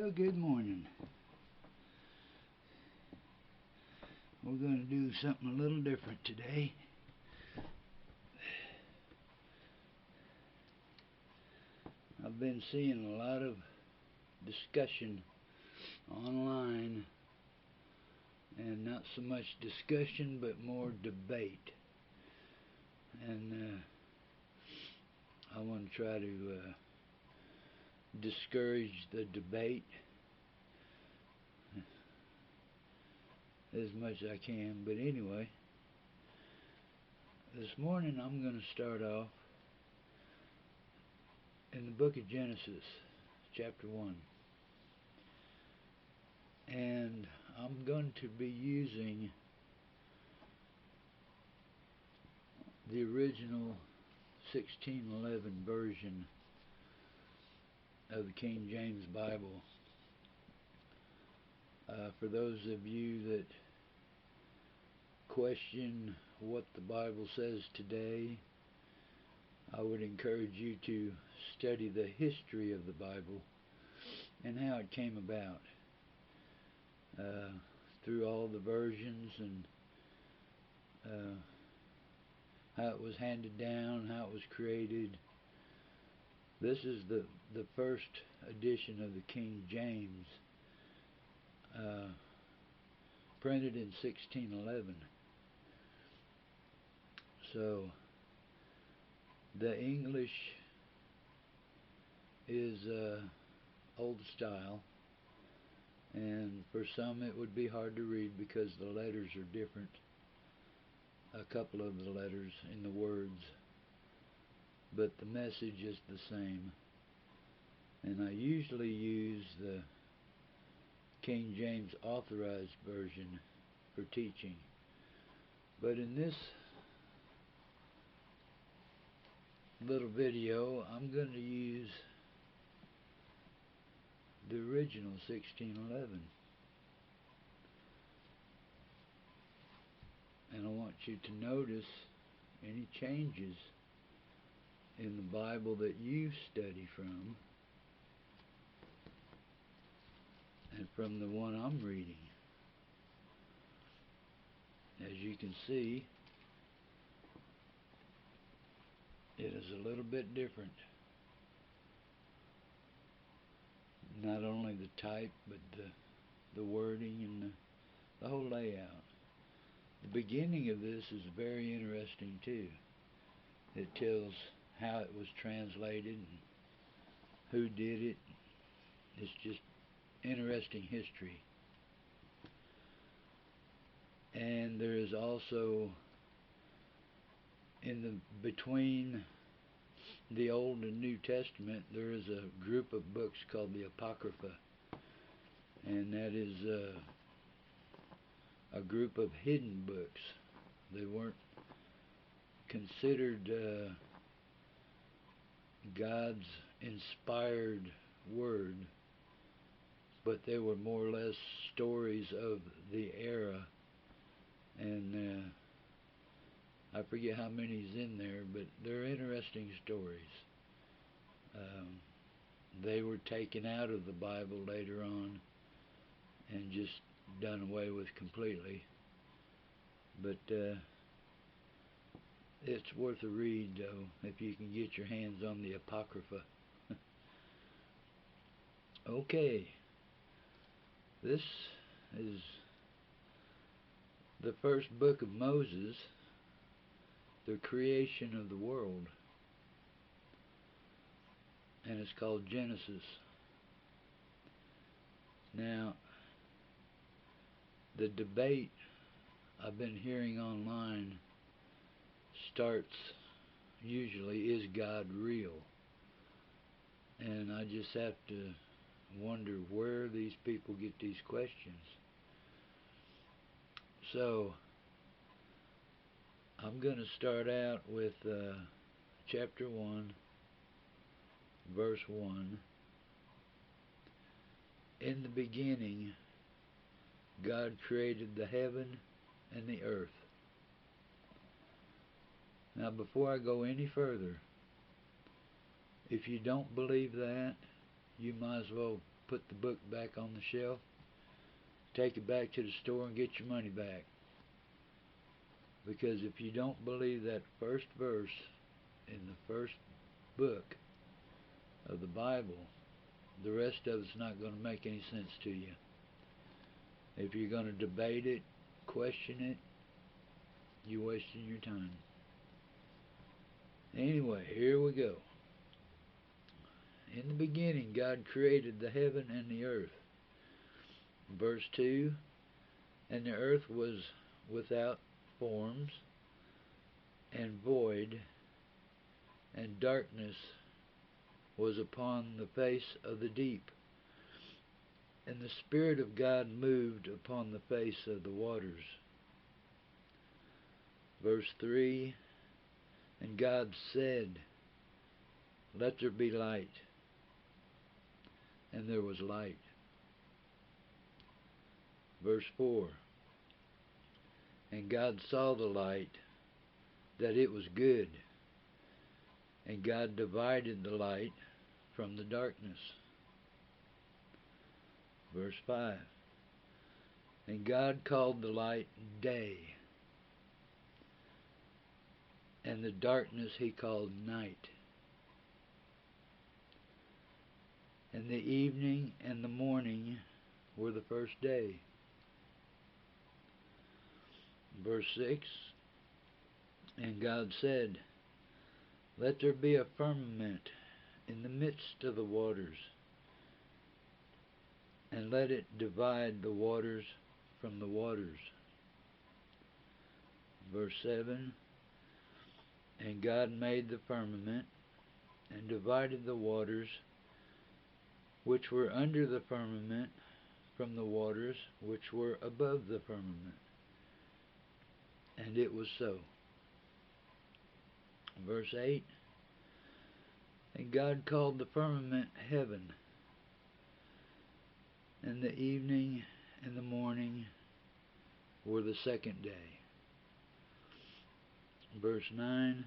Well, good morning. We're going to do something a little different today. I've been seeing a lot of discussion online, and not so much discussion but more debate. And I want to try to discourage the debate as much as I can. But anyway, this morning I'm going to start off in the book of Genesis, chapter 1. And I'm going to be using the original 1611 version of the King James Bible. For those of you that question what the Bible says today, I would encourage you to study the history of the Bible and how it came about through all the versions, and how it was handed down, how it was created. This is the first edition of the King James, printed in 1611. So the English is old style, and for some it would be hard to read because the letters are different, a couple of the letters in the words, but the message is the same. And I usually use the King James Authorized Version for teaching, but in this little video I'm going to use the original 1611, and I want you to notice any changes in the Bible that you study from and from the one I'm reading. As you can see, it is a little bit different. Not only the type, but the wording and the whole layout. The beginning of this is very interesting too. It tells how it was translated and who did it. It's just interesting history. And there is also, in the between the Old and New Testament, there is a group of books called the Apocrypha, and that is a group of hidden books. They weren't considered God's inspired word, but they were more or less stories of the era, and I forget how many's in there, but they're interesting stories. They were taken out of the Bible later on and just done away with completely, but it's worth a read though, if you can get your hands on the Apocrypha. Okay, this is the first book of Moses, the creation of the world, and it's called Genesis. Now, the debate I've been hearing online starts usually, is God real? And I just have to wonder where these people get these questions. So I'm going to start out with chapter 1, verse 1. In the beginning, God created the heaven and the earth. Now, before I go any further, if you don't believe that, you might as well put the book back on the shelf, take it back to the store and get your money back. Because if you don't believe that first verse in the first book of the Bible, the rest of it's not going to make any sense to you. If you're going to debate it, question it, you're wasting your time. Anyway, here we go. In the beginning, God created the heaven and the earth. Verse 2, and the earth was without forms and void, and darkness was upon the face of the deep. And the Spirit of God moved upon the face of the waters. Verse 3, and God said, let there be light. And there was light. Verse 4, and God saw the light, that it was good. And God divided the light from the darkness. Verse 5, and God called the light day, and the darkness he called night. And the evening and the morning were the first day. Verse 6, and God said, let there be a firmament in the midst of the waters, and let it divide the waters from the waters. Verse 7, and God made the firmament, and divided the waters which were under the firmament from the waters which were above the firmament. And it was so. Verse 8, and God called the firmament heaven, and the evening and the morning were the second day. Verse 9,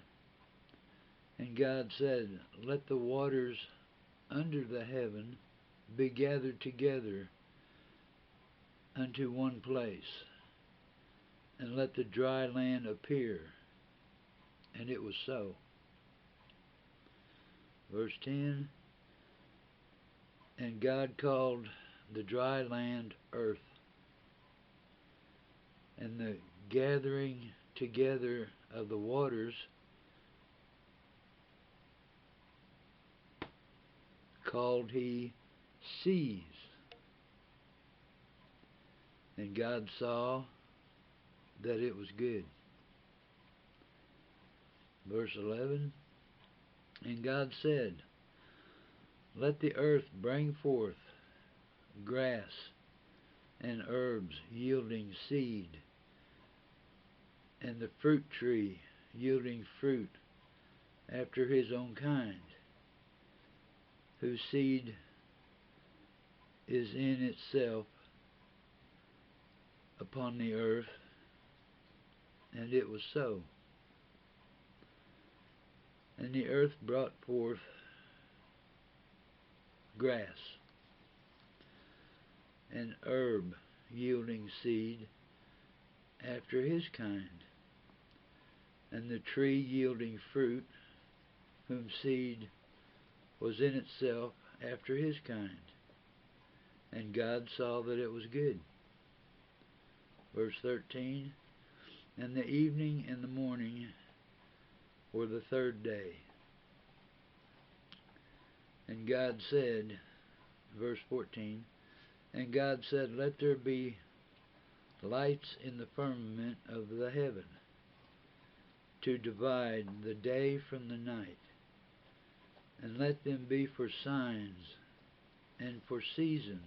and God said, let the waters under the heaven be gathered together unto one place, and let the dry land appear. And it was so. Verse 10, and God called the dry land earth, and the gathering together of the waters called he seas. And God saw that it was good. Verse 11, and God said, let the earth bring forth grass and herbs yielding seed, and the fruit tree yielding fruit after his own kind, whose seed is in itself upon the earth. And it was so. And the earth brought forth grass, and herb yielding seed after his kind, and the tree yielding fruit, whom seed was in itself after his kind. And God saw that it was good. Verse 13, and the evening and the morning were the third day. And God said, verse 14, and God said, let there be lights in the firmament of the heaven, to divide the day from the night, and let them be for signs, and for seasons,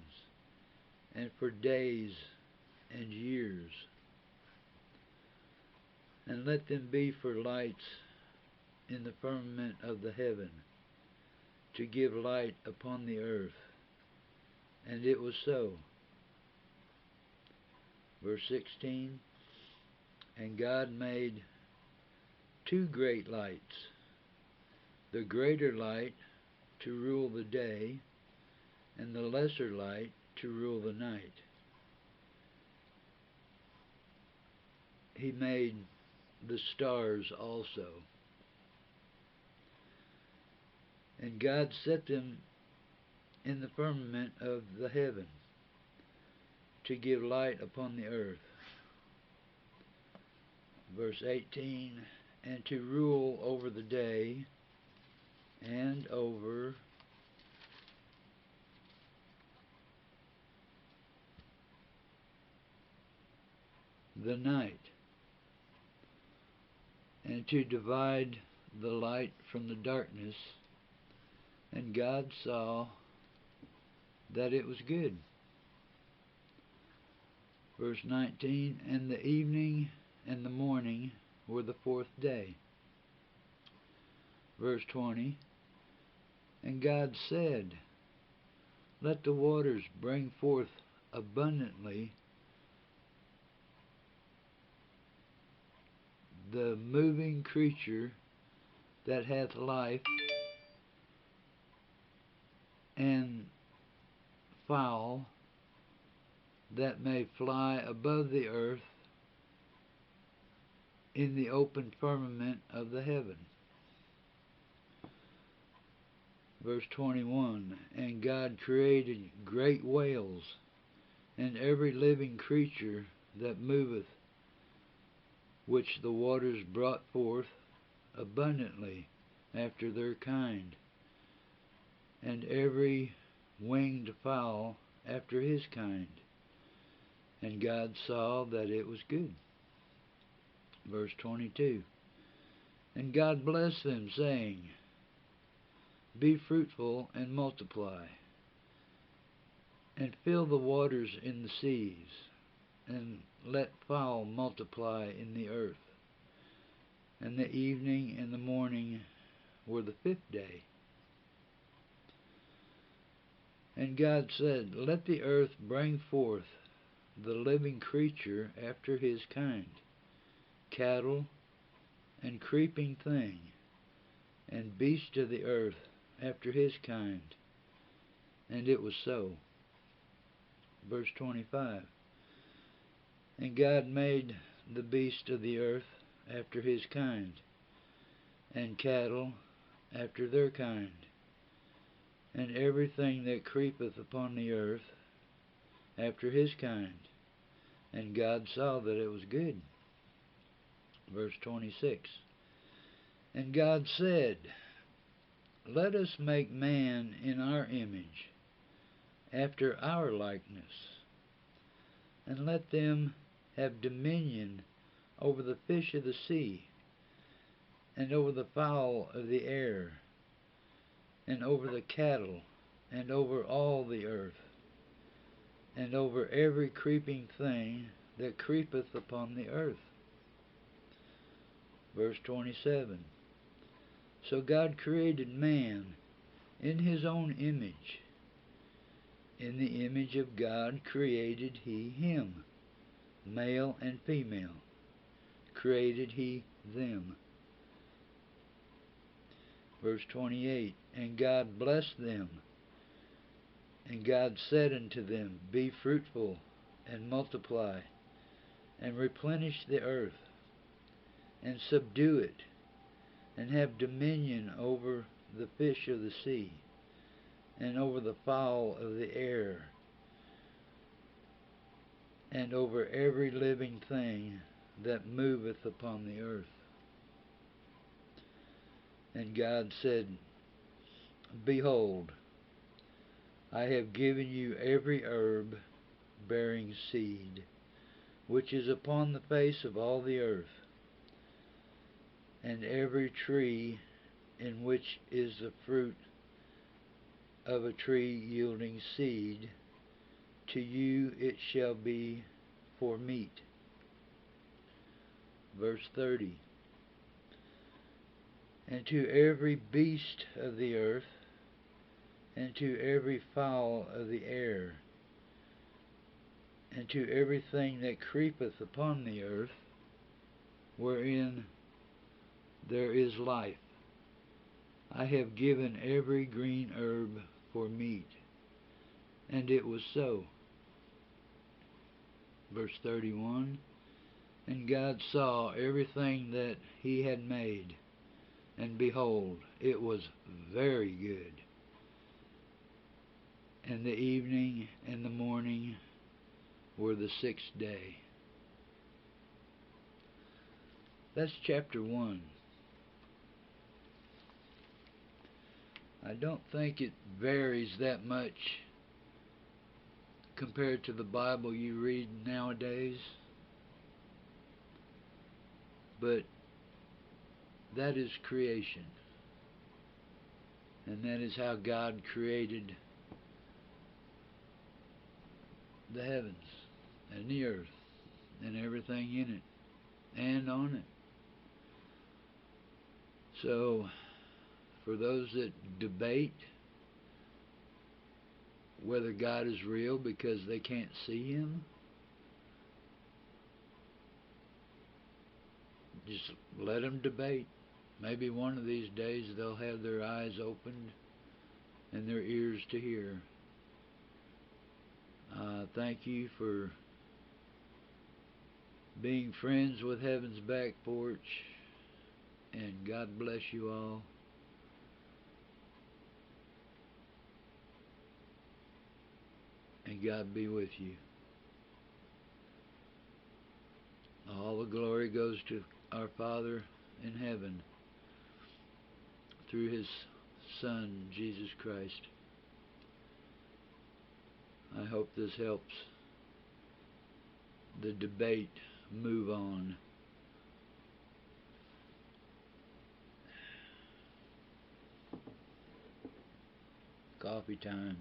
and for days and years. And let them be for lights in the firmament of the heaven, to give light upon the earth. And it was so. Verse 16, and God made two great lights, the greater light to rule the day, and the lesser light to rule the night. He made the stars also. And God set them in the firmament of the heaven to give light upon the earth. Verse 18, and to rule over the day and over the night, and to divide the light from the darkness. And God saw that it was good. Verse 19, and the evening and the morning were the fourth day. Verse 20, and God said, let the waters bring forth abundantly the moving creature that hath life, and fowl that may fly above the earth in the open firmament of the heaven. Verse 21, and God created great whales, and every living creature that moveth, which the waters brought forth abundantly after their kind, and every winged fowl after his kind. And God saw that it was good. Verse 22, and God blessed them, saying, be fruitful and multiply, and fill the waters in the seas, and let fowl multiply in the earth. And the evening and the morning were the fifth day. And God said, let the earth bring forth the living creature after his kind, cattle, and creeping thing, and beast of the earth after his kind. And it was so. Verse 25, and God made the beast of the earth after his kind, and cattle after their kind, and everything that creepeth upon the earth after his kind. And God saw that it was good. Verse 26, and God said, let us make man in our image, after our likeness, and let them have dominion over the fish of the sea, and over the fowl of the air, and over the cattle, and over all the earth, and over every creeping thing that creepeth upon the earth. Verse 27, so God created man in his own image. In the image of God created he him, male and female created he them. Verse 28, and God blessed them, and God said unto them, be fruitful, and multiply, and replenish the earth, and subdue it, and have dominion over the fish of the sea, and over the fowl of the air, and over every living thing that moveth upon the earth. And God said, behold, I have given you every herb bearing seed, which is upon the face of all the earth, and every tree in which is the fruit of a tree yielding seed, to you it shall be for meat. Verse 30, and to every beast of the earth, and to every fowl of the air, and to everything that creepeth upon the earth, wherein there is life, I have given every green herb for meat. And it was so. Verse 31, and God saw everything that he had made, and behold, it was very good. And the evening and the morning were the sixth day. That's chapter 1. I don't think it varies that much compared to the Bible you read nowadays, but that is creation, and that is how God created the heavens and the earth and everything in it and on it. So for those that debate whether God is real because they can't see him, just let them debate. Maybe one of these days they'll have their eyes opened and their ears to hear. Thank you for being friends with Heaven's Back Porch, and God bless you all. And God be with you. All the glory goes to our Father in heaven through his Son, Jesus Christ. I hope this helps the debate move on. Coffee time.